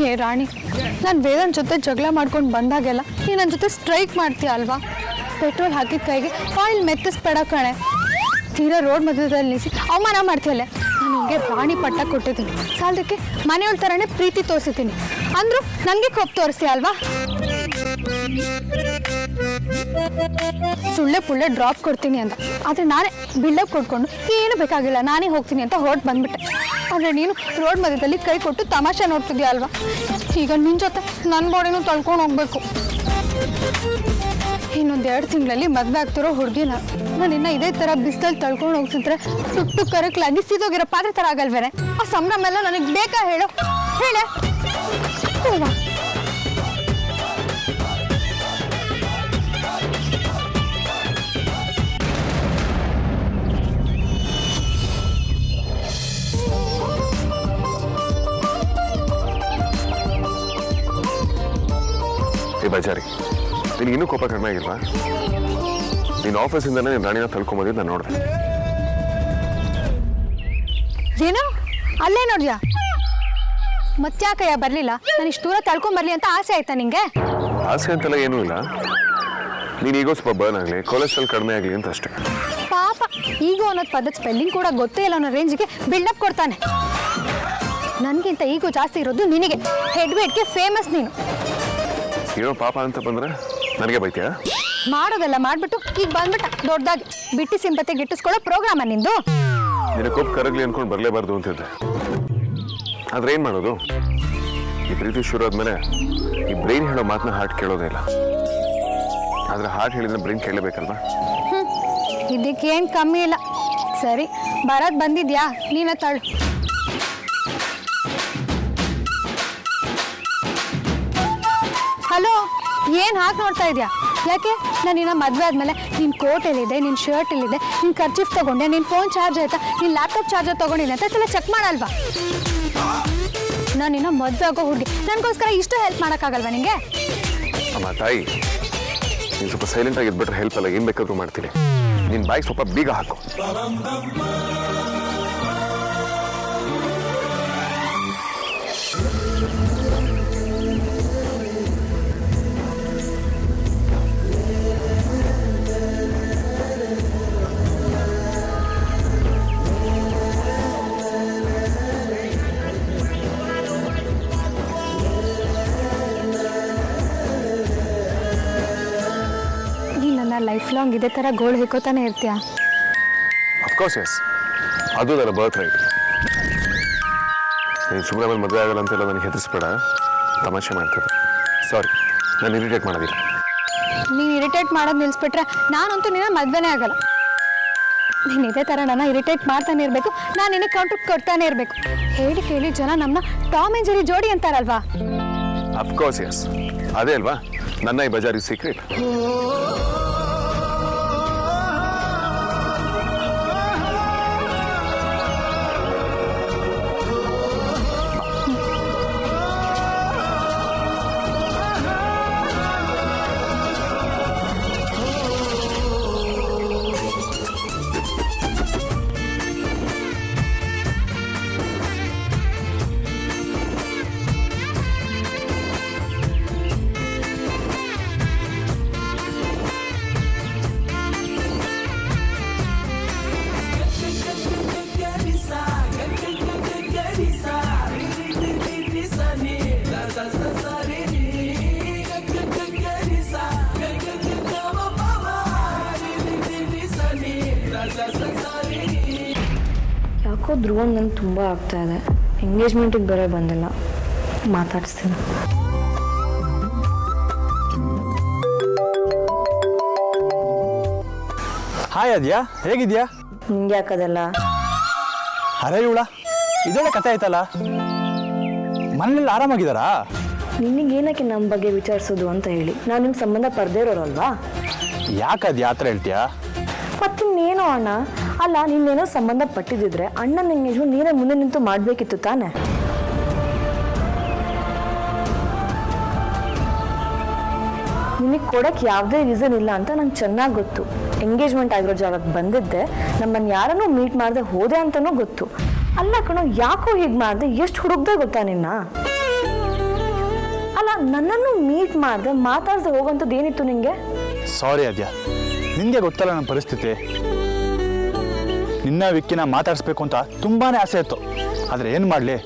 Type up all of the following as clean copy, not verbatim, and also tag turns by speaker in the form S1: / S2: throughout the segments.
S1: ಏ ರಾಣಿ, ನಾನು ವೇದನ್ ಜೊತೆ ಜಗಳ ಮಾಡ್ಕೊಂಡು ಬಂದಾಗೆಲ್ಲ ನೀನು ನನ್ನ ಜೊತೆ ಸ್ಟ್ರೈಕ್ ಮಾಡ್ತೀಯ ಅಲ್ವಾ? ಪೆಟ್ರೋಲ್ ಹಾಕಿದ ಕೈಗೆ ಆಯಿಲ್ ಮೆತ್ತಿಸ್ಬೇಡ ಕಣೆ. ತೀರಾ ರೋಡ್ ಮಧ್ಯದಲ್ಲಿ ನಿಲ್ಲಿಸಿ ಅವಮಾನ ಮಾಡ್ತೀಯಲ್ಲ. ನಾನು ನಿಮಗೆ ರಾಣಿ ಪಟ್ಟ ಕೊಟ್ಟಿದ್ದೀನಿ, ಸಾಲದಕ್ಕೆ ಮನೆಯವ್ರ ಥರನೇ ಪ್ರೀತಿ ತೋರಿಸಿದ್ದೀನಿ ಅಂದರೂ ನನಗೆ ಕೋಪ ತೋರಿಸ್ತೀಯ ಅಲ್ವಾ? ಸುಳ್ಳೆ ಪುಳ್ಳೆ ಡ್ರಾಪ್ ಕೊಡ್ತೀನಿ ಅಂತ, ಆದರೆ ನಾನೇ ಬಿಲ್ಡಪ್ ಕೊಟ್ಕೊಂಡು ಏನು ಬೇಕಾಗಿಲ್ಲ ನಾನೇ ಹೋಗ್ತೀನಿ ಅಂತ ಹೊರಟು ಬಂದ್ಬಿಟ್ಟೆ. ಆದರೆ ನೀನು ರೋಡ್ ಮಧ್ಯದಲ್ಲಿ ಕೈ ಕೊಟ್ಟು ತಮಾಷೆ ನೋಡ್ತಿದ್ಯಾ ಅಲ್ವಾ? ಈಗ ನಿನ್ನ ಜೊತೆ ನನ್ನ ಬಾಡಿನೂ ತಳ್ಕೊಂಡು ಹೋಗ್ಬೇಕು. ಇನ್ನೊಂದು 2 ತಿಂಗಳಲ್ಲಿ ಮದುವೆ ಆಗ್ತಿರೋ ಹುಡುಗಿ ನಾನು ಇನ್ನು ಇದೇ ಥರ ಬಿಸಿಲಲ್ಲಿ ತಳ್ಕೊಂಡು ಹೋಗ್ತಿದ್ರೆ ಸುಟ್ಟು ಕರಕ್ಲಾಗಿ ಸೀದೋಗಿರೋ ಪಾತ್ರೆ ಥರ ಆಗಲ್ವೇನೆ? ಆ ಸಂಭ್ರಮ ಎಲ್ಲ ನನಗೆ ಬೇಕಾ ಹೇಳು, ಹೇಳೆ.
S2: ಬಜಾರಿ, ನಿನಗೆ ಇನ್ನೂ ಕೋಪ ಕಡಿಮೆ ಆಗಿಲ್ವಾ? ನೀನು ಆಫೀಸಿಂದನೇ ನೀನು ರಾಣಿನ ತಳ್ಕೊಂಬೋದಿದ್ದು ನಾನು ನೋಡಿದೆ.
S1: ಏನು ಅಲ್ಲೇ ನೋಡ್ಯಾ? ಮತ್ತ್ಯಾಕಯ್ಯ ಬರಲಿಲ್ಲ? ನಾನು ಇಷ್ಟು ದೂರ ತಳ್ಕೊಂಬರ್ಲಿ ಅಂತ ಆಸೆ ಆಯ್ತಾ ನಿಂಗೆ?
S2: ಆಸೆ ಅಂತೆಲ್ಲ ಏನೂ ಇಲ್ಲ, ನೀನು ಈಗೋ ಸ್ವಲ್ಪ ಬರ್ನ್ ಆಗಲಿ, ಕೊಲೆಸ್ಟ್ರಾಲ್ ಕಡಿಮೆ ಆಗಲಿ ಅಂತ ಅಷ್ಟೇ.
S1: ಪಾಪ, ಈಗೋ ಅನ್ನೋದು ಪದದ ಸ್ಪೆಲ್ಲಿಂಗ್ ಕೂಡ ಗೊತ್ತೇ ಇಲ್ಲ ಅನ್ನೋ ರೇಂಜ್ಗೆ ಬಿಲ್ಡಪ್ ಕೊಡ್ತಾನೆ. ನನಗಿಂತ ಈಗೋ ಜಾಸ್ತಿ ಇರೋದು ನಿನಗೆ. ಹೆಡ್ ವೇಟ್ಗೆ ಫೇಮಸ್ ನೀನು.
S2: ಏನೋ ಪಾಪ ಅಂತ ಬಂದ್ರೆ ನನಗೆ ಬೈತೀಯಾ?
S1: ಮಾಡೋದೆಲ್ಲ ಮಾಡ್ಬಿಟ್ಟು ಈಗ ಬಂದ್ಬಿಟ್ಟ ದೊಡ್ಡದಾಗಿ ಬಿಟ್ಟು ಸಿಂಪತಿ ಗಿಟ್ಟಿಸ್ಕೊಳ್ಳೋ ಪ್ರೋಗ್ರಾಮ ನಿಂದು.
S2: ನಿನ್ನ ಕೋಪ ಕರಗ್ಲಿ ಅನ್ಕೊಂಡು ಬರಲೇಬಾರ್ದು ಅಂತಿದ್ದೆ, ಆದ್ರೆ ಏನು ಮಾಡೋದು? ಈ ಪ್ರೀತಿ ಶುರು ಆದ್ಮೇಲೆ ಈ ಬ್ರೈನ್ ಹೇಳೋ ಮಾತನ್ನ ಹಾರ್ಟ್ ಕೇಳೋದೇ ಇಲ್ಲ. ಆದ್ರೆ ಹಾರ್ಟ್ ಹೇಳಿದ್ರೆ ಬ್ರೈನ್ ಕೇಳಬೇಕಲ್ವಾ?
S1: ಇದಕ್ಕೇನು ಕಮ್ಮಿ ಇಲ್ಲ. ಸರಿ, ಬರೋದು ಬಂದಿದ್ಯಾ? ನೀನ ತಳ್ಳು. ಹಲೋ, ಏನು ಹಾಕಿ ನೋಡ್ತಾ ಇದೆಯಾ? ಯಾಕೆ? ನಾನು ನಿನ್ನ ಮದುವೆ ಆದಮೇಲೆ ನಿನ್ನ ಕೋಟ್ ಎಲ್ಲಿದೆ, ನಿನ್ನ ಶರ್ಟ್ ಎಲ್ಲಿದೆ, ನಿನ್ನ ಖರ್ಚಿಫ್ ತೊಗೊಂಡೆ, ನಿನ್ನ ಫೋನ್ ಚಾರ್ಜ್ ಆಯ್ತಾ, ನಿನ್ನ ಲ್ಯಾಪ್ಟಾಪ್ ಚಾರ್ಜರ್ ತೊಗೊಂಡಿದ್ದೆ ಅಂತ ಎಲ್ಲ ಚೆಕ್ ಮಾಡಲ್ವಾ? ನಾನು ನಿನ್ನ ಮದುವೆ ಆಗೋ ಹುಡುಗಿ, ನನಗೋಸ್ಕರ ಇಷ್ಟು ಹೆಲ್ಪ್ ಮಾಡೋಕ್ಕಾಗಲ್ವಾ ನಿನಗೆ?
S2: ಅಮ್ಮ ತಾಯಿ, ನೀನು ಸ್ವಲ್ಪ ಸೈಲೆಂಟ್ ಆಗಿ ಇದ್ಬಿಟ್ರೆ ಹೆಲ್ಪ್ ಅಲ್ಲ, ಏನು ಬೇಕಾದ್ರೂ ಮಾಡ್ತೀನಿ. ನಿನ್ನ ಬಾಯಿಗೆ ಸ್ವಲ್ಪ ಬೀಗ ಹಾಕು.
S1: ಲೈಫ್ ಲಾಂಗ್ ಇದೇ ಥರ ಗೋಳು ಹಿಕ್ಕೋತಾನೆ ಇರ್ತೀಯಾ?
S2: ಅಫ್ಕೋರ್ಸ್ ಎಸ್, ಅದು ನನ್ನ ಬರ್ತ್ ರೈಟ್. ನೀನು ಸುಮ್ಮನೆ ಮೇಲೆ ಮದುವೆ ಆಗಲ್ಲ ಅಂತೆಲ್ಲ ನನಗೆ ಹೆದರಿಸ್ಬೇಡ, ತಮಾಷೆ ಮಾಡ್ತಿದ್ದೆ. ಸಾರಿ, ನಾನು ಇರಿಟೇಟ್ ಮಾಡೋದಿಲ್ಲ.
S1: ನೀನು ಇರಿಟೇಟ್ ಮಾಡೋದು ನಿಲ್ಲಿಸ್ಬಿಟ್ರೆ ನಾನಂತೂ ನಿನ್ನ ಮದುವೆನೇ ಆಗಲ್ಲ. ನೀನು ಇದೇ ಥರ ನನ್ನ ಇರಿಟೇಟ್ ಮಾಡ್ತಾನೆ ಇರಬೇಕು, ನಾನು ನಿನಗೆ ಕೌಂಟ್ರ್ ಕೊಡ್ತಾನೆ ಇರಬೇಕು. ಹೇಳಿ ಕೇಳಿ ಜನ ನಮ್ಮನ್ನ ಟಾಮ್ ಆ್ಯಂಡ್ ಜೆರಿ ಜೋಡಿ ಅಂತಾರಲ್ವಾ?
S2: ಅಫ್ಕೋರ್ಸ್ ಎಸ್, ಅದೇ ಅಲ್ವಾ ನನ್ನ ಈ ಬಜಾರಿ ಸೀಕ್ರೆಟ್.
S3: ಯಾಕೋ ಧ್ರುವನ್ ನನಗೆ ತುಂಬ ಆಗ್ತಾ ಇದೆ. ಎಂಗೇಜ್ಮೆಂಟಿಗೆ ಬೇರೆ ಬಂದಿಲ್ಲ, ಮಾತಾಡಿಸ್ತೀನಿ.
S4: ಹಾಯ್ ಅದ್ಯಾ, ಹೇಗಿದ್ಯಾ?
S3: ನಿಂಗೆ ಯಾಕದಲ್ಲ?
S4: ಅರೆ ಇವಳ ಇದೊಳ್ಳೆ ಕತೆ ಆಯ್ತಲ್ಲ. ಮನೇಲಿ ಆರಾಮಾಗಿದ್ದಾರಾ?
S3: ನಿನಗೇನಕ್ಕೆ ನಮ್ಮ ಬಗ್ಗೆ ವಿಚಾರಿಸೋದು ಅಂತ ಹೇಳಿ ನಾವು ನಿಮ್ಮ ಸಂಬಂಧ ಪಡೆದೇ ಇರೋರಲ್ವಾ?
S4: ಯಾಕದು ಯಾತ್ರ ಹೇಳ್ತೀಯಾ?
S3: ಮತ್ತಿನ್ನೇನೋ ಅಣ್ಣ. ಅಲ್ಲ, ನಿನ್ನೇನೋ ಸಂಬಂಧ ಪಟ್ಟಿದ್ದಿದ್ರೆ ಅಣ್ಣನ ಎಂಗೇಜ್ಮೆಂಟ್ ನೀನೇ ಮುಂದೆ ನಿಂತು ಮಾಡಬೇಕಿತ್ತು ತಾನೆ. ನಿನಗೆ ಕೊಡೋಕ್ಕೆ ಯಾವುದೇ ರೀಸನ್ ಇಲ್ಲ ಅಂತ ನಂಗೆ ಚೆನ್ನಾಗಿ ಗೊತ್ತು. ಎಂಗೇಜ್ಮೆಂಟ್ ಆಗಿರೋ ಜಾಗಕ್ಕೆ ಬಂದಿದ್ದೆ, ನಮ್ಮನ್ನು ಯಾರನ್ನೂ ಮೀಟ್ ಮಾಡದೆ ಹೋದೆ ಅಂತಲೂ ಗೊತ್ತು. ಅಲ್ಲ ಕಣೋ, ಯಾಕೋ ಹೀಗೆ ಮಾಡಿದೆ? ಎಷ್ಟು ಹುಡುಕ್ದೆ ಗೊತ್ತಾ ನಿನ್ನ? ಅಲ್ಲ, ನನ್ನನ್ನು ಮೀಟ್ ಮಾಡಿದೆ ಮಾತಾಡ್ದೆ ಹೋಗೋಂಥದ್ದು ಏನಿತ್ತು ನಿಂಗೆ?
S4: ಸಾರಿ ಆದ್ಯ, ನಿನಗೆ ಗೊತ್ತಲ್ಲ ನನ್ನ ಪರಿಸ್ಥಿತಿ. ನಿನ್ನ ವಿಕ್ಕಿನ ಮಾತಾಡಿಸ್ಬೇಕು ಅಂತ ತುಂಬಾ ಆಸೆ ಇತ್ತು. ಆದರೆ ಏನು ಮಾಡಲಿ,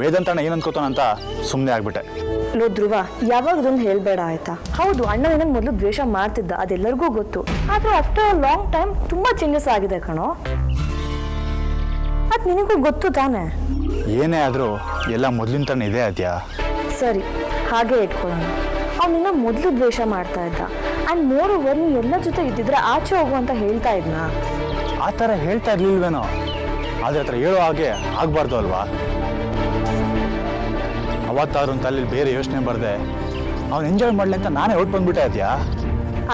S4: ವೇದಾಂತಣ್ಣ ಏನು ಅನ್ಕೋತಾನಂತ ಸುಮ್ಮನೆ ಆಗ್ಬಿಟ್ಟೆ.
S3: ಲೋ ಧ್ರುವ, ಯಾವಾಗ ಇದೊಂದು ಹೇಳಬೇಡ ಆಯ್ತಾ? ಹೌದು, ಅಣ್ಣ ನಿನ್ನ ಮೊದಲು ದ್ವೇಷ ಮಾಡ್ತಿದ್ದ, ಅದೆಲ್ಲರಿಗೂ ಗೊತ್ತು. ಆದರೆ ಆಫ್ಟರ್ ಅ ಲಾಂಗ್ ಟೈಮ್ ತುಂಬ ಚೇಂಜಸ್ ಆಗಿದೆ ಕಣೋ. ಅದು ನಿನಗೂ ಗೊತ್ತು ತಾನೆ?
S4: ಏನೇ ಆದರೂ ಎಲ್ಲ ಮೊದಲಿನ ಥರ ಇದೆ ಆದ್ಯ.
S3: ಸರಿ, ಹಾಗೆ ಇಟ್ಕೊಳ್ಳೋಣ. ಅವ್ನು ನಿನ್ನ ಮೊದಲು ದ್ವೇಷ ಮಾಡ್ತಾ ಇದ್ದ. ಆ್ಯಂಡ್ ಮೋರ್ ಓವರ್ ನೀನು ಎಲ್ಲ ಜೊತೆ ಇದ್ದಿದ್ರೆ ಆಚೆ ಹೋಗು ಅಂತ ಹೇಳ್ತಾ ಇದ್ನಾ?
S4: ಆ ಥರ ಹೇಳ್ತಾ ಇರ್ಲಿಲ್ವೇನೋ, ಆದರೆ ಆ ಥರ ಹೇಳೋ ಹಾಗೆ ಆಗಬಾರ್ದು ಅಲ್ವಾ? ಅವತ್ತಾದ್ರೂ ಅಂತ ಅಲ್ಲಿ ಬೇರೆ ಯೋಚನೆ ಬರದೆ ಅವ್ನು ಎಂಜಾಯ್ ಮಾಡಲಿ ಅಂತ ನಾನೇ ಹೊಟ್ಟು ಬಂದ್ಬಿಟ್ಟೆ ಆದ್ಯಾ.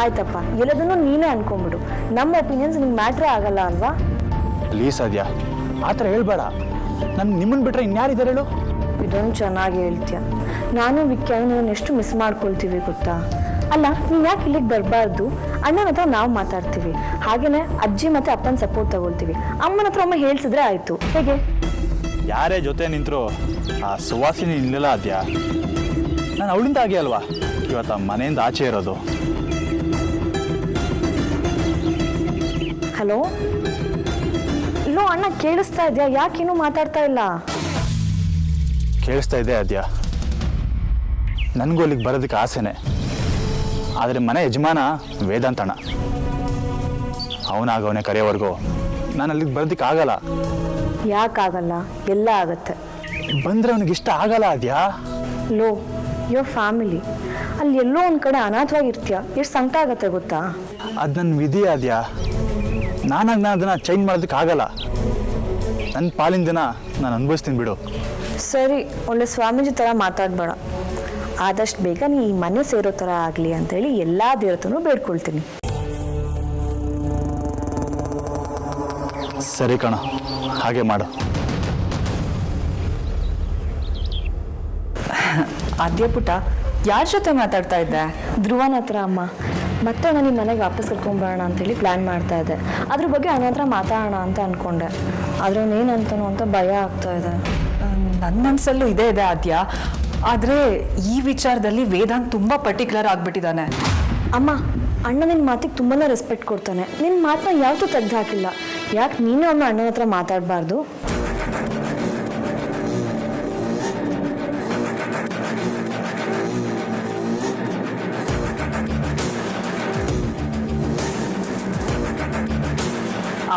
S3: ಆಯ್ತಪ್ಪ, ಎಲ್ಲದನ್ನು ನೀನೇ ಅನ್ಕೊಂಬಿಡು. ನಮ್ಮ ಒಪಿನಿಯನ್ಸ್ ನಿಮ್ಗೆ ಮ್ಯಾಟ್ರೇ ಆಗಲ್ಲ ಅಲ್ವಾ?
S4: ಪ್ಲೀಸ್ ಆದ್ಯಾ, ಆ ಥರ ಹೇಳ್ಬೇಡ. ನನ್ಗೆ ನಿಮ್ಮನ್ನು ಬಿಟ್ಟರೆ ಇನ್ಯಾರಿದ್ದಾರೆ ಹೇಳು?
S3: ಇದೊಂದು ಚೆನ್ನಾಗಿ ಹೇಳ್ತೀಯ. ನಾನು ವಿಕ್ಕಿಯನ್ನು ನಾನು ಎಷ್ಟು ಮಿಸ್ ಮಾಡ್ಕೊಳ್ತೀವಿ ಗೊತ್ತಾ? ಅಲ್ಲ, ನೀನು ಯಾಕೆ ಇಲ್ಲಿಗೆ ಬರಬಾರ್ದು? ಅಣ್ಣನ ಹತ್ರ ನಾವು ಮಾತಾಡ್ತೀವಿ, ಹಾಗೇನೆ ಅಜ್ಜಿ ಮತ್ತು ಅಪ್ಪನ ಸಪೋರ್ಟ್ ತಗೊಳ್ತೀವಿ. ಅಮ್ಮನ ಹತ್ರ ಅಮ್ಮ ಹೇಳ್ಸಿದ್ರೆ ಆಯಿತು. ಹೇಗೆ?
S4: ಯಾರೇ ಜೊತೆ ನಿಂತರು ಆ ಸುವಾಸಿನಿ ಇಲ್ಲಲ್ಲ ಆದ್ಯಾ. ನಾನು ಅವಳಿಂದ ಆಗಿ ಅಲ್ವಾ ಇವತ್ತು ಮನೆಯಿಂದ ಆಚೆ ಇರೋದು.
S3: ಹಲೋ ಲೋ ಅಣ್ಣ, ಕೇಳಿಸ್ತಾ ಇದೆಯಾ? ಯಾಕೇನು ಮಾತಾಡ್ತಾ ಇಲ್ಲ?
S4: ಕೇಳಿಸ್ತಾ ಇದೆ ಆದ್ಯಾ. ನನಗೂ ಅಲ್ಲಿಗೆ ಬರೋದಕ್ಕೆ ಆಸೆನೆ. ಆದರೆ ಮನೆ ಯಜಮಾನ ವೇದಾಂತಣ್ಣ, ಅವನಾಗವನೇ ಕರೆಯೋವರೆಗೂ ನಾನು ಅಲ್ಲಿಗೆ ಬರೋದಕ್ಕೆ ಆಗಲ್ಲ.
S3: ಯಾಕಾಗಲ್ಲ? ಎಲ್ಲ ಆಗತ್ತೆ.
S4: ಬಂದರೆ ಅವನಿಗೆ ಇಷ್ಟ ಆಗಲ್ಲ ಆದ್ಯಾ.
S3: ಲೋ, ಯೋರ್ ಫ್ಯಾಮಿಲಿ ಅಲ್ಲಿ ಎಲ್ಲೋ ಒಂದು ಕಡೆ ಅನಾಥವಾಗಿರ್ತೀಯ, ಎಷ್ಟು ಸಂಕಟ ಆಗತ್ತೆ ಗೊತ್ತಾ?
S4: ಅದು ನನ್ನ ವಿಧಿ ಆದ್ಯಾ. ನಾನು ಅದನ್ನು ಚೇಂಜ್ ಮಾಡೋದಕ್ಕೆ ಆಗಲ್ಲ. ನನ್ನ ಪಾಲಿನ ದಿನ ನಾನು ಅನುಭವಿಸ್ತೀನಿ ಬಿಡು.
S3: ಸರಿ, ಒಳ್ಳೆ ಸ್ವಾಮೀಜಿ ಥರ ಮಾತಾಡಬೇಡ. ಆದಷ್ಟು ಬೇಗ ನೀ ಈ ಮನೆ ಸೇರೋ ಥರ ಆಗಲಿ ಅಂತೇಳಿ ಎಲ್ಲ ದೇವತನೂ ಬೇಡ್ಕೊಳ್ತೀನಿ.
S4: ಸರಿ ಕಣ, ಹಾಗೆ ಮಾಡು.
S5: ಆದ್ಯ ಪುಟ್ಟ, ಯಾರ ಜೊತೆ ಮಾತಾಡ್ತಾ ಇದ್ದೆ?
S3: ಧ್ರುವನ ಹತ್ರ ಅಮ್ಮ. ಮತ್ತೆ ನಾನು ನಿಮ್ಮ ಮನೆಗೆ ವಾಪಸ್ ಕರ್ಕೊಂಬರೋಣ ಅಂತೇಳಿ ಪ್ಲ್ಯಾನ್ ಮಾಡ್ತಾ ಇದ್ದೆ. ಅದ್ರ ಬಗ್ಗೆ ಅವನ ಹತ್ರ ಮಾತಾಡೋಣ ಅಂತ ಅಂದ್ಕೊಂಡೆ. ಆದರೆ ಅವನೇನು ಅಂತಾನೋ ಅಂತ ಭಯ ಆಗ್ತಾ ಇದೆ.
S5: ನನ್ನ ಮನಸ್ಸಲ್ಲೂ ಇದೆ ಆದ್ಯ. ಆದರೆ ಈ ವಿಚಾರದಲ್ಲಿ ವೇದಾಂತ್ ತುಂಬ ಪರ್ಟಿಕ್ಯುಲರ್ ಆಗಿಬಿಟ್ಟಿದ್ದಾನೆ.
S3: ಅಮ್ಮ, ಅಣ್ಣ ನಿನ್ನ ಮಾತಿಗೆ ತುಂಬಾ ರೆಸ್ಪೆಕ್ಟ್ ಕೊಡ್ತಾನೆ. ನಿನ್ನ ಮಾತನ್ನ ಯಾವತ್ತೂ ತೆಗೆದು ಹಾಕಿಲ್ಲ. ಯಾಕೆ ನೀನು ಅವನ ಅಣ್ಣನ ಹತ್ರ ಮಾತಾಡಬಾರ್ದು?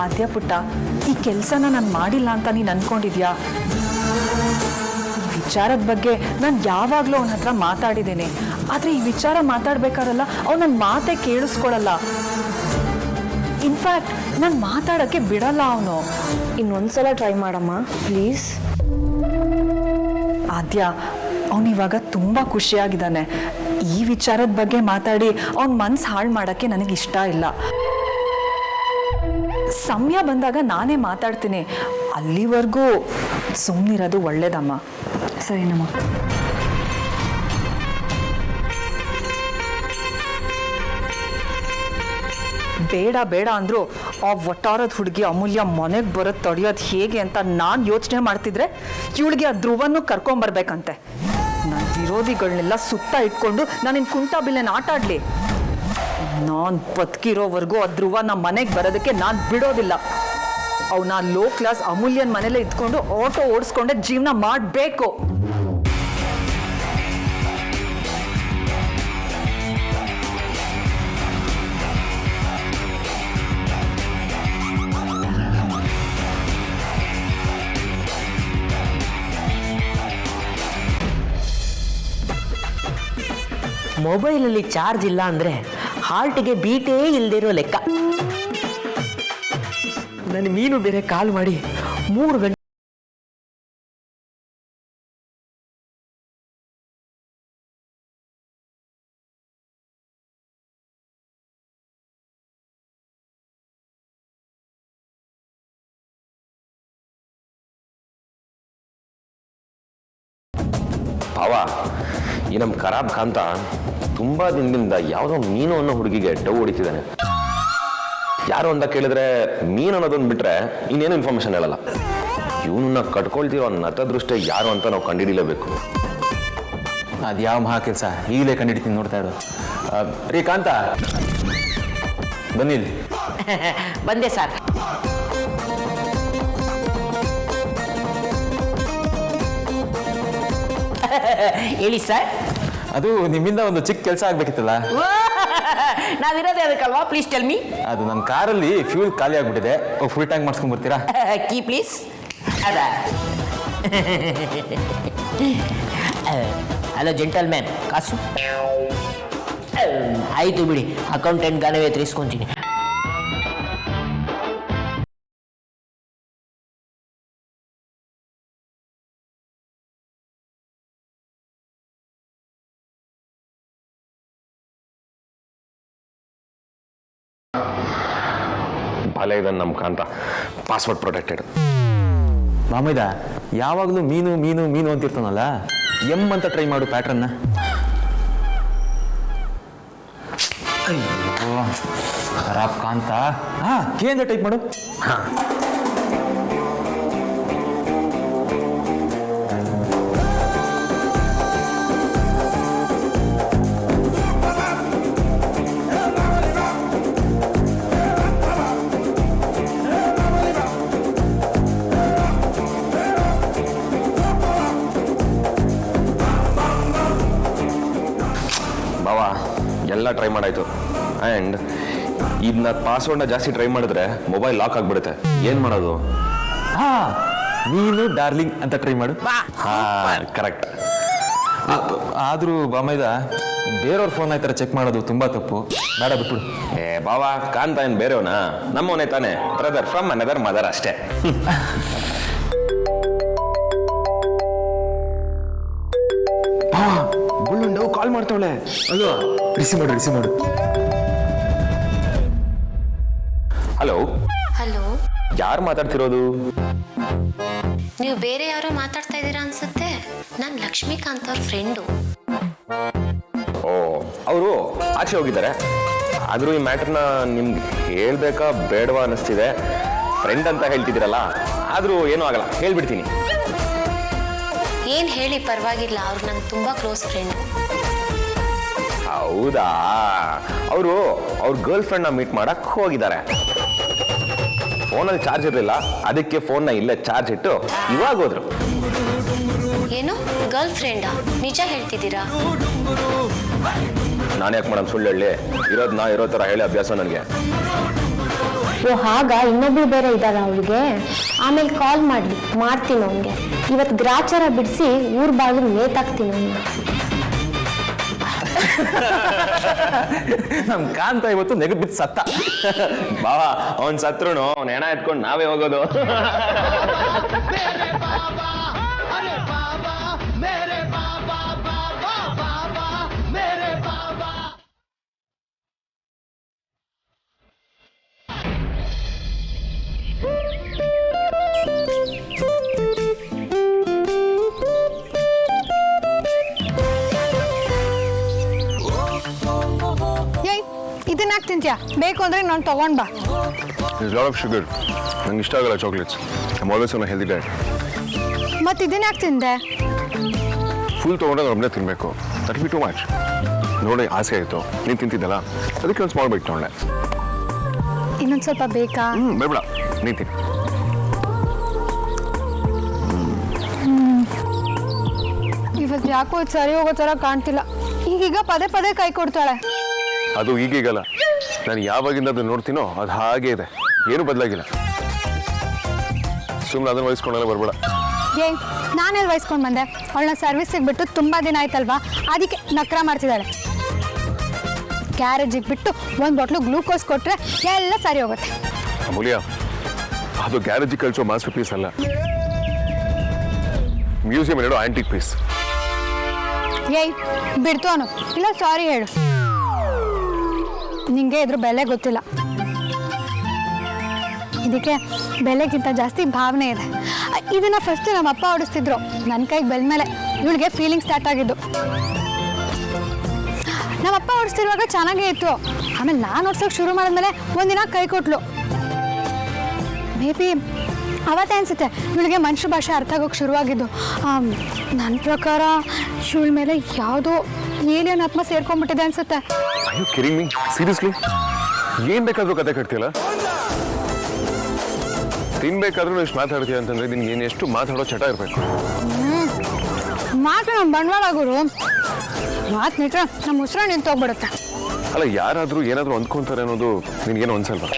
S5: ಆದ್ಯ ಪುಟ್ಟ, ಈ ಕೆಲಸನ ನಾನು ಮಾಡಿಲ್ಲ ಅಂತ ನೀನು ಅನ್ಕೊಂಡಿದ್ಯಾ? ವಿಚಾರದ ಬಗ್ಗೆ ನಾನು ಯಾವಾಗಲೂ ಅವನ ಹತ್ರ ಮಾತಾಡಿದ್ದೇನೆ. ಆದರೆ ಈ ವಿಚಾರ ಮಾತಾಡ್ಬೇಕಾರಲ್ಲ, ಅವ್ನು ನನ್ನ ಮಾತೇ ಕೇಳಿಸ್ಕೊಳಲ್ಲ. ಇನ್ಫ್ಯಾಕ್ಟ್ ನಾನು ಮಾತಾಡೋಕ್ಕೆ ಬಿಡಲ್ಲ ಅವನು.
S3: ಇನ್ನೊಂದ್ಸಲ ಟ್ರೈ ಮಾಡಮ್ಮ ಪ್ಲೀಸ್.
S5: ಆದ್ಯ, ಅವನಿವಾಗ ತುಂಬ ಖುಷಿಯಾಗಿದ್ದಾನೆ. ಈ ವಿಚಾರದ ಬಗ್ಗೆ ಮಾತಾಡಿ ಅವನ ಮನ್ಸು ಹಾಳು ಮಾಡೋಕ್ಕೆ ನನಗಿಷ್ಟ ಇಲ್ಲ. ಸಮಯ ಬಂದಾಗ ನಾನೇ ಮಾತಾಡ್ತೀನಿ. ಅಲ್ಲಿವರೆಗೂ ಸುಮ್ಮನಿರೋದು ಒಳ್ಳೇದಮ್ಮ.
S3: ಸರಿನಮ್ಮ.
S5: ಬೇಡ ಬೇಡ ಅಂದ್ರು ಆ ಒಟ್ಟಾರದ ಹುಡುಗಿ ಅಮೂಲ್ಯ ಮನೆಗೆ ಬರೋದು ತಡೆಯೋದು ಹೇಗೆ ಅಂತ ನಾನು ಯೋಚನೆ ಮಾಡ್ತಿದ್ರೆ ಇವಳಿಗೆ ಆ ಧ್ರುವನ್ನು ಕರ್ಕೊಂಬರ್ಬೇಕಂತೆ. ನನ್ನ ವಿರೋಧಿಗಳನ್ನೆಲ್ಲ ಸುತ್ತ ಇಟ್ಕೊಂಡು ನಾನಿನ್ ಕುಂಟಾ ಬಿಲ್ಲೆನ ಆಟ ಆಡ್ಲಿ? ನಾನು ಬದುಕಿರೋವರೆಗೂ ಆ ಧ್ರುವ ನಮ್ಮ ಮನೆಗೆ ಬರೋದಕ್ಕೆ ನಾನು ಬಿಡೋದಿಲ್ಲ. ಅವನ ಲೋ ಕ್ಲಾಸ್ ಅಮೂಲ್ಯನ ಮನೇಲೆ ಇದ್ಕೊಂಡು ಆಟೋ ಓಡಿಸ್ಕೊಂಡೆ ಜೀವನ ಮಾಡಬೇಕು.
S6: ಮೊಬೈಲಲ್ಲಿ ಚಾರ್ಜ್ ಇಲ್ಲ ಅಂದರೆ ಹಾರ್ಟಿಗೆ ಬೀಟೇ ಇಲ್ಲದಿರೋ ಲೆಕ್ಕ. ನನ್ನ ಮೀನು ಬೇರೆ ಕಾಲ್ ಮಾಡಿ 3 ಗಂಟೆ
S7: ಭಾವ, ಈ ನಮ್ಮ ಖರಾಬ್ ಕಾಂತ ತುಂಬಾ ದಿನದಿಂದ ಯಾವುದೋ ಮೀನು ಅನ್ನೋ ಹುಡುಗಿಗೆ ಡವ್ ಹೊಡಿತಿದ್ದಾನೆ. ಯಾರು ಅಂತ ಕೇಳಿದ್ರೆ ಮೀನು ಅನ್ನೋದೊಂದು ಬಿಟ್ರೆ ಇನ್ನೇನು ಇನ್ಫಾರ್ಮೇಶನ್ ಹೇಳಲ್ಲ. ಇವನನ್ನ ಕಟ್ಕೊಳ್ತಿರೋ ನತದೃಷ್ಟ ಯಾರು ಅಂತ ನಾವು ಕಂಡುಹಿಡಿಲೇಬೇಕು.
S8: ಅದು ಯಾವ ಮಹಾ ಕೆಲಸ, ಈಗಲೇ ಕಂಡಿಡ್ತೀನಿ, ನೋಡ್ತಾ ಇರು. ರೀ ಕಾಂತ, ಬನ್ನಿಲ್ಲಿ.
S6: ಬಂದೆ ಸರ್. ಹೇಳಿ ಸರ್.
S8: ಅದು ನಿಮ್ಮಿಂದ ಒಂದು ಚಿಕ್ಕ ಕೆಲಸ ಆಗ್ಬೇಕಿತ್ತಲ್ಲ.
S6: ನಾವಿರೋದೇ ಅದಕ್ಕಲ್ವಾ, ಪ್ಲೀಸ್ ಟೆಲ್ ಮೀ.
S8: ಅದು ನನ್ನ ಕಾರಲ್ಲಿ ಫ್ಯೂಲ್ ಖಾಲಿ ಆಗ್ಬಿಟ್ಟಿದೆ, ಫುಲ್ ಟ್ಯಾಂಕ್ ಮಾಡಿಸ್ಕೊಂಡ್ ಬರ್ತೀರಾ?
S6: Key please. ಅದ ಹಲೋ ಜೆಂಟಲ್ಮ್ಯಾನ್, ಕಾಸು ಆಯಿತು ಬಿಡಿ, ಅಕೌಂಟೆಂಟ್ ಗಾನವೇ ತಿರ್ಸ್ಕೊಂತೀನಿ.
S7: ಭಲೆ ಇದನ್ನು ನಮ್ಮ ಕಾಂತ, ಪಾಸ್ವರ್ಡ್ ಪ್ರೊಟೆಕ್ಟೆಡ್.
S8: ಮಾಮೈದ ಯಾವಾಗಲೂ ಮೀನು ಮೀನು ಮೀನು ಅಂತಿರ್ತಾನಲ್ಲ, ಎಮ್ ಅಂತ ಟ್ರೈ ಮಾಡು ಪ್ಯಾಟ್ರನ್ನ. ಅಯ್ಯೋ ಖರಾಬ್ ಕಾಂತ. ಕೆ ಅಂತ ಟೈಪ್ ಮಾಡು.
S7: ಬಾವಾ ಎಲ್ಲ ಟ್ರೈ ಮಾಡಾಯ್ತು. ಆ್ಯಂಡ್ ಇದನ್ನ ಪಾಸ್ವರ್ಡ್ನ ಜಾಸ್ತಿ ಟ್ರೈ ಮಾಡಿದ್ರೆ ಮೊಬೈಲ್ ಲಾಕ್ ಆಗಿಬಿಡುತ್ತೆ. ಏನು ಮಾಡೋದು?
S8: ನೀನು ಡಾರ್ಲಿಂಗ್ ಅಂತ ಟ್ರೈ ಮಾಡು.
S7: ಕರೆಕ್ಟ್.
S8: ಆದರೂ ಬಾಮೈದ ಬೇರೆಯವ್ರ ಫೋನ್ ಈ ಥರ ಚೆಕ್ ಮಾಡೋದು ತುಂಬ ತಪ್ಪು, ಬೇಡ ಬಿಟ್ಬಿಡು.
S7: ಬಾವಾ ಕಾಂತ ಏನು ಬೇರೆಯವನಾ? ನಮ್ಮವನೇ ತಾನೆ, ಬ್ರದರ್ ಫ್ರಮ್ ಅನದರ್ ಮದರ್ ಅಷ್ಟೇ.
S2: ಬುಳ್ಳುಂಡು ಕಾಲ್ ಮಾಡ್ತಾವಳೆ.
S8: ಅಲ್ವಾ, ರಿಸೀವ್ ಮಾಡು.
S7: ಹಲೋ.
S9: ಹಲೋ,
S7: ಯಾರು ಮಾತಾಡ್ತಿರೋದು?
S9: ನೀವು ಬೇರೆ ಯಾರೋ ಮಾತಾಡ್ತಾ ಇದ್ದೀರಾ ಅನ್ಸುತ್ತೆ. ನಾನು ಲಕ್ಷ್ಮೀಕಾಂತ್ ಅವ್ರ ಫ್ರೆಂಡು.
S7: ಓ, ಅವರು ಆಚೆ ಹೋಗಿದ್ದಾರೆ. ಆದರೂ ಈ ಮ್ಯಾಟರ್ನ ನಿಮ್ಗೆ ಹೇಳ್ಬೇಕಾ ಬೇಡವಾ ಅನ್ನಿಸ್ತಿದೆ. ಫ್ರೆಂಡ್ ಅಂತ ಹೇಳ್ತಿದ್ದೀರಲ್ಲ, ಆದರೂ ಏನೂ ಆಗಲ್ಲ, ಹೇಳ್ಬಿಡ್ತೀನಿ.
S9: ಏನು ಹೇಳಿ ಪರವಾಗಿಲ್ಲ, ಅವ್ರು ನಂಗೆ ತುಂಬ ಕ್ಲೋಸ್ ಫ್ರೆಂಡ್.
S7: ಹೌದಾ? ಅವರು ಅವ್ರ ಗರ್ಲ್ ಫ್ರೆಂಡ್ನ ಮೀಟ್ ಮಾಡಕ್ಕೆ ಹೋಗಿದ್ದಾರೆ. ಫೋನಲ್ಲಿ ಚಾರ್ಜ್ ಇರಲಿಲ್ಲ, ಅದಕ್ಕೆ ಫೋನ್ನ ಇಲ್ಲೇ ಚಾರ್ಜ್ ಇಟ್ಟು ಇವಾಗ ಹೋದ್ರು.
S9: ಏನು ಗರ್ಲ್ ಫ್ರೆಂಡಾ? ನಿಜ ಹೇಳ್ತಿದ್ದೀರಾ?
S7: ನಾನು ಯಾಕೆ ಮೇಡಮ್ ಸುಳ್ಳು ಹೇಳಿ? ಇರೋ ಥರ ಹೇಳಿ ಅಭ್ಯಾಸ ನನಗೆ.
S3: ಓ ಹಾಗ, ಇನ್ನೊಬ್ರು ಬೇರೆ ಇದ್ದಾರ ಅವಳಿಗೆ? ಆಮೇಲೆ ಕಾಲ್ ಮಾಡ್ತೀನಿ ಅವನಿಗೆ. ಇವತ್ತು ಗ್ರಾಚಾರ ಬಿಡಿಸಿ ಊರ್ ಬಾಗಿಲು ನೇತಾಕ್ತೀನಿ ಅವನ್ನ.
S8: ನಮ್ ಕಾಂತ ಇವತ್ತು ನೆಗದ್ ಬಿದ್ದು ಸತ್ತ.
S7: ಬಾವಾ, ಅವನ್ ಸತ್ರು ಅವ್ನ ಹೆಣ ಎತ್ಕೊಂಡು ನಾವೇ ಹೋಗೋದು.
S1: ಇದನ್ನ ಯಾಕೆ ತಿಂತೀಯಾ? ಬೇಕು ಅಂದರೆ ನಾನು ತೊಗೊಂಡು ಬಾ.
S2: There's a lot of sugar. ನಂಗೆ ಇಷ್ಟ ಆಗಲ್ಲ chocolates. I'm always on a healthy diet.
S1: ಮತ್ತು ಇದನ್ನ ಯಾಕೆ ತಿಂದೆ?
S2: ಫುಲ್ ತೊಗೊಂಡ್ರೆ ಒಬ್ಬನೇ ತಿನ್ನಬೇಕು. That be too much. ನೋಡಿ ಆಸೆ ಆಯಿತು, ನೀನು ತಿಂತಿದ್ದಲ್ಲ, ಅದಕ್ಕೆ ಒಂದು ಸ್ಮಾಲ್ ಬೈಟ್ ತೊಗೊಂಡೆ.
S1: ಇನ್ನೊಂದು ಸ್ವಲ್ಪ ಬೇಕಾ?
S2: ಬೇಡ, ನೀನು ತಿನ್ನು.
S1: ಇವತ್ತು ಯಾಕೋ ಇದು ಸರಿ ಹೋಗೋ ಥರ ಕಾಣ್ತಿಲ್ಲ. ಈಗೀಗ ಪದೇ ಪದೇ ಕೈ ಕೊಡ್ತಾಳೆ.
S2: ಅದು ಈಗೀಗಲ್ಲ, ನಾನು ಯಾವಾಗಿಂದ ಅದನ್ನು ನೋಡ್ತೀನೋ ಅದು ಹಾಗೇ ಇದೆ, ಏನೂ ಬದಲಾಗಿಲ್ಲ. ಸುಮ್ಮನೆ ಅದನ್ನು ವಹಿಸ್ಕೊಂಡೆಲ್ಲ ಬರಬೇಡ.
S1: ನಾನೆಲ್ಲಿ ವಹಿಸ್ಕೊಂಡು ಬಂದೆ? ಅವಳನ್ನ ಸರ್ವಿಸಿಗೆ ಬಿಟ್ಟು ತುಂಬ ದಿನ ಆಯ್ತಲ್ವಾ, ಅದಕ್ಕೆ ನಕ್ರ ಮಾಡ್ತಿದ್ದಾಳೆ. ಗ್ಯಾರೇಜಿಗೆ ಬಿಟ್ಟು ಒಂದು ಬಾಟ್ಲು ಗ್ಲೂಕೋಸ್ ಕೊಟ್ಟರೆ ಎಲ್ಲ ಸರಿ ಹೋಗುತ್ತೆ.
S2: ಅಮೂಲ್ಯ, ಅದು ಗ್ಯಾರೇಜಿಗೆ ಕಳಿಸೋ ಮಾಸ್ಟರ್ ಪೀಸ್ ಅಲ್ಲ, ಮ್ಯೂಸಿಯಂ ಹೇಳೋ ಆಂಟಿಕ್ ಪೀಸ್.
S1: ಬಿಡ್ತು ಅನು, ಇಲ್ಲ ಸಾರಿ ಹೇಳು. ನಿಂಗೆ ಇದ್ರ ಬೆಲೆ ಗೊತ್ತಿಲ್ಲ. ಇದಕ್ಕೆ ಬೆಲೆಗಿಂತ ಜಾಸ್ತಿ ಭಾವನೆ ಇದೆ. ಇದನ್ನ ಫಸ್ಟ್ ನಮ್ಮ ಅಪ್ಪ ಓಡಿಸ್ತಿದ್ರು. ನನ್ನ ಕೈಗೆ ಬೆಲ್ ಮೇಲೆ ಇವಳಿಗೆ ಫೀಲಿಂಗ್ ಸ್ಟಾರ್ಟ್ ಆಗಿದ್ದು. ನಮ್ಮ ಅಪ್ಪ ಓಡಿಸ್ತಿರುವಾಗ ಚೆನ್ನಾಗೇ ಇತ್ತು. ಆಮೇಲೆ ನಾನು ಓಡಿಸೋಕೆ ಶುರು ಮಾಡಿದ್ಮೇಲೆ ಒಂದಿನ ಕೈ ಕೊಟ್ಲು. ಮೇ ಬಿ ಅವತ್ತೇ ಅನಿಸುತ್ತೆ ಇವಳಿಗೆ ಮನುಷ್ಯ ಭಾಷೆ ಅರ್ಥ ಆಗೋಕ್ಕೆ ಶುರುವಾಗಿದ್ದು. ನನ್ನ ಪ್ರಕಾರ ಇವಳ ಮೇಲೆ ಯಾವುದೋ ಏಲಿಯನ್ ಆತ್ಮ ಸೇರ್ಕೊಂಡ್ಬಿಟ್ಟಿದೆ ಅನ್ಸುತ್ತೆ.
S2: ಅಯ್ಯೋ ಕಿರಿಂಗ್ ಮೀ ಸೀರಿಯಸ್ಲಿ ಏನು ಬೇಕಾದರೂ ಕತೆ ಕಟ್ತಿಯಲ್ಲ. ತಿನ್ಬೇಕಾದ್ರೂ ಇಷ್ಟು ಮಾತಾಡ್ತೀಯ ಅಂತಂದ್ರೆ ನಿನ್ಗೆ ಏನು ಎಷ್ಟು ಮಾತಾಡೋ ಚಟ ಇರಬೇಕು.
S1: ಮಾತ್ರ ನಮ್ಮ ಬಂಡವಾಳ ಆಗೋರು ಮಾತು ನಿಟ್ರೆ ನಮ್ಮ ಉಸಿರ ನಿಂತೋಗ್ಬಿಡುತ್ತೆ.
S2: ಅಲ್ಲ ಯಾರಾದರೂ ಏನಾದರೂ ಅಂದ್ಕೊಂತಾರೆ ಅನ್ನೋದು ನಿನಗೇನು ಅನ್ಸಲ್ವಾ?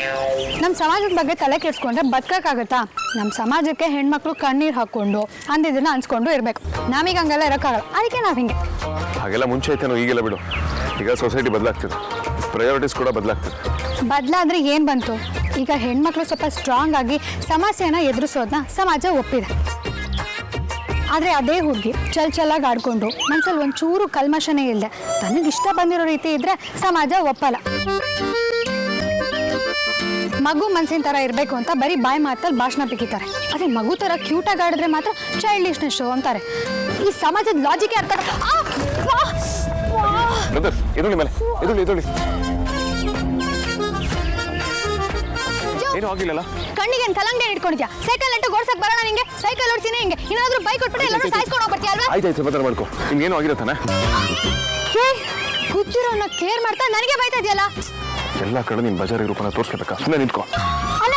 S1: ನಮ್ಮ ಸಮಾಜದ ಬಗ್ಗೆ ತಲೆ ಕೆಡ್ಸ್ಕೊಂಡ್ರೆ ಬದುಕೋಕ್ಕಾಗತ್ತಾ? ನಮ್ಮ ಸಮಾಜಕ್ಕೆ ಹೆಣ್ಮಕ್ಳು ಕಣ್ಣೀರು ಹಾಕ್ಕೊಂಡು ಅಂದಿದ್ದನ್ನ ಅನ್ಸ್ಕೊಂಡು ಇರಬೇಕು. ನಾವೀಗ ಹಂಗೆಲ್ಲ ಇರೋಕ್ಕಾಗಲ್ಲ, ಅದಕ್ಕೆ ನಾವು ಹಿಂಗೆ.
S2: ಹಾಗೆಲ್ಲ ಮುಂಚೆ ಐತೇನೋ, ಈಗೆಲ್ಲ ಬಿಡು. ಈಗ ಸೊಸೈಟಿ ಬದಲಾಗ್ತದೆ, ಪ್ರಯಾರಿಟೀಸ್ ಕೂಡ ಬದಲಾಗ್ತದೆ.
S1: ಬದಲಾದ್ರೆ ಏನು ಬಂತು? ಈಗ ಹೆಣ್ಮಕ್ಳು ಸ್ವಲ್ಪ ಸ್ಟ್ರಾಂಗ್ ಆಗಿ ಸಮಸ್ಯೆನ ಎದುರಿಸೋದನ್ನ ಸಮಾಜ ಒಪ್ಪಿದೆ. ಆದರೆ ಅದೇ ಹುಡುಗಿ ಚಲ್ಲಾಗಿ ಆಡ್ಕೊಂಡು ಮನ್ಸಲ್ಲಿ ಒಂಚೂರು ಕಲ್ಮಶನೇ ಇಲ್ಲದೆ ತನಗಿಷ್ಟ ಬಂದಿರೋ ರೀತಿ ಇದ್ರೆ ಸಮಾಜ ಒಪ್ಪಲ್ಲ. ಮಗು ಮನ್ಸಿನ ಥರ ಇರಬೇಕು ಅಂತ ಬರೀ ಬಾಯಿ ಮಾತಲ್ಲಿ ಭಾಷಣ ಬಿಕ್ಕಿತಾರೆ. ಅದೇ ಮಗು ಥರ ಕ್ಯೂಟಾಗಿ ಆಡಿದ್ರೆ ಮಾತ್ರ ಚೈಲ್ಡಿಶ್ನೆಸ್ ಅಂತಾರೆ. ಈ ಸಮಾಜದ ಲಾಜಿಕ್ ಅರ್ಥ
S2: ಏನು ಆಗಿಲ್ಲಲ್ಲ?
S1: ಕಣ್ಣಿಗೆ ಕಲಂಗಡಿ ಇಟ್ಕೊಂಡಿದ್ಯಾ? ಸೈಕಲ್ ನೆಟ್ಟು ಗೋಡ್ಸಕ್ ಬರೋಣ ನಿಂಗೆ? ಸೈಕಲ್ ಓಡಿಸಿನೇ ಹಿಂಗೆ ಏನಾದ್ರೂ ಬೈಕ್ ಕೊಟ್ಬಿಟ್ಟು ಎಲ್ಲರೂ ಸಾಯಿಸ್ಕೊಂಡು ಹೋಗ್ಬರ್ತೀಯ ಅಲ್ವಾ?
S2: ಆಯ್ತಾಯ್ತು ಬದಲ ಮಾಡ್ಕೊ. ನಿಮ್ಗೇನು ಆಗಿರತ್ತಾನೆ?
S1: ಗೊತ್ತಿರೋನ್ನ ಕೇರ್ ಮಾಡ್ತಾ ನನಗೆ ಬೈತಾ ಇದೆಯಲ್ಲ.
S2: ಎಲ್ಲ ಕಡೆ ನಿನ್ ಬಜಾರಿ ರೂಪನ ತೋರಿಸ್ಬೇಕಾ? ಸುಮ್ಮನೆ ನಿಂತ್ಕೊ.
S1: ಅಲ್ಲ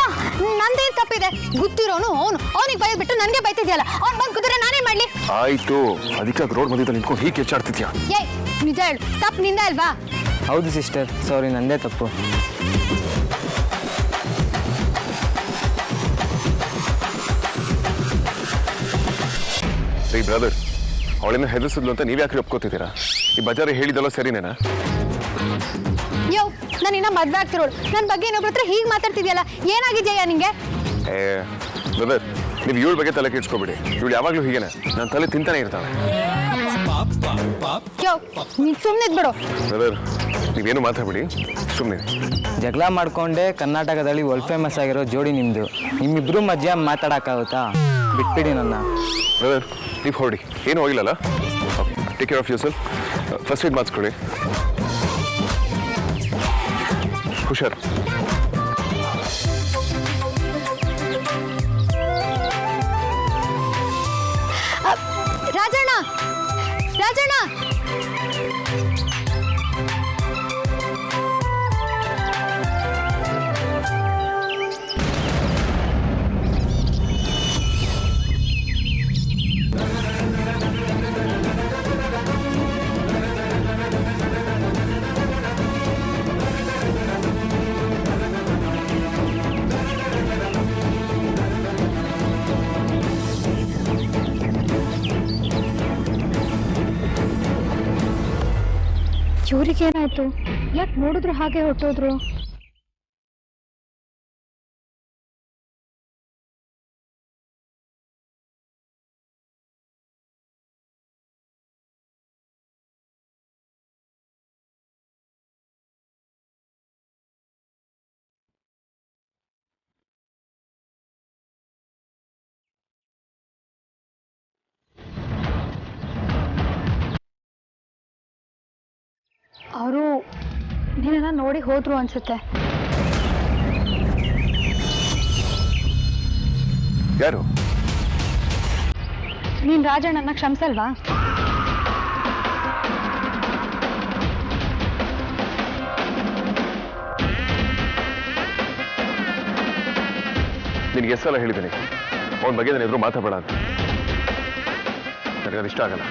S1: ನಂದೇನ್ ತಪ್ಪಿದೆ? ಗೊತ್ತಿರೋನು ಅವನಿಗೆ ಬೈದ್ಬಿಟ್ಟು ನನಗೆ ಬೈತಿದ್ಯಲ್ಲ. ಅವ್ನು ಬಂದು ಕುದುರೆ ನಾನೇನ್ ಮಾಡ್ಲಿ?
S2: ಆಯ್ತು, ಅದಕ್ಕೆ ರೋಡ್ ಮಧ್ಯದಲ್ಲಿ ನಿಂತ್ಕೊಂಡು ಹೀಗೆ ಹೆಚ್ಚಾಡ್ತಿದ್ಯಾ?
S1: ಏಯ್ ನಿಜ ಹೇಳು, ತಪ್ಪು ನಿಂದ ಅಲ್ವಾ?
S10: ಹೌದು ಸಿಸ್ಟರ್, ಸಾರಿ ನಂದೇ ತಪ್ಪು.
S2: ರೀ ಬ್ರದರ್, ಅವಳನ್ನ ಹೆದರ್ಸಿದ್ಲು ಅಂತ ನೀವ್ಯಾಕೆ ಒಪ್ಕೋತಿದ್ದೀರಾ? ಈ ಬಜಾರಿ ಹೇಳಿದಲ್ಲ ಸರಿನೇನಾ?
S1: ಯೋ ನಾನು ಇನ್ನ ಮದ್ವೆ ಆಗ್ತಿರೋಳು, ನನ್ನ ಬಗ್ಗೆ ಇನ್ನೊಬ್ರ ಹತ್ರ ಹೀಗೆ ಮಾತಾಡ್ತಿದ್ಯಲ್ಲ, ಏನಾಗಿದೆಯಾ ನಿಂಗೆ?
S2: ಬ್ರದರ್, ನೀವು ಇವಳ ಬಗ್ಗೆ ತಲೆ ಕೆಡ್ಸ್ಕೊಬಿಡಿ. ಇವಳು ಯಾವಾಗಲೂ ಹೀಗೇನೆ, ನನ್ನ ತಲೆ ತಿಂತಾನೆ ಇರ್ತಾಳೆ.
S1: ಯೋ ನೀನು ಸುಮ್ಮನೆ ಬಿಡು.
S2: ಬ್ರದರ್, ನೀವೇನು ಮಾತಾಡ್ಬಿಡಿ, ಸುಮ್ಮನೆ.
S10: ಜಗಳ ಮಾಡ್ಕೊಂಡೆ ಕರ್ನಾಟಕದಲ್ಲಿ ವರ್ಲ್ಡ್ ಫೇಮಸ್ ಆಗಿರೋ ಜೋಡಿ ನಿಮ್ಮದು. ನಿಮ್ಮಿಬ್ರು ಮಧ್ಯ ಮಾತಾಡೋಕ್ಕಾಗುತ್ತಾ? ಬಿಟ್ಬಿಡಿ ನನ್ನ.
S2: ಬ್ರದರ್, ನೀವು ಹೊರಡಿ, ಏನು ಹೋಗಿಲ್ಲಲ್ಲ. Take care of yourself. First aid ಮಾಡಿಸ್ಕೊಳ್ಳಿ. ಹುಷಾರ್.
S1: ರಾಜಣ್ಣ, ರಾಜಣ್ಣ, ಇವ್ರಿಗೇನಾಯ್ತು? ಯಾಕೆ ನೋಡಿದ್ರು ಹಾಗೆ ಹೊಟ್ಟೋದ್ರು? ಅವರು ನೀನನ್ನ ನೋಡಿ ಹೋದ್ರು ಅನ್ಸುತ್ತೆ.
S2: ಯಾರು?
S1: ನೀನ್ ರಾಜಣ್ಣನ ಕ್ಷಮಿಸಲ್ವಾ?
S2: ನಿನ್ಗೆ ಎಷ್ಟು ಸಲ ಹೇಳಿದ್ದೀನಿ ಅವನ ಬಗ್ಗೆ ನಾನು ಎದುರು ಮಾತಾಡಬೇಡ ಅಂತ. ನನಗೆ ಅದು ಇಷ್ಟ ಆಗಲ್ಲ.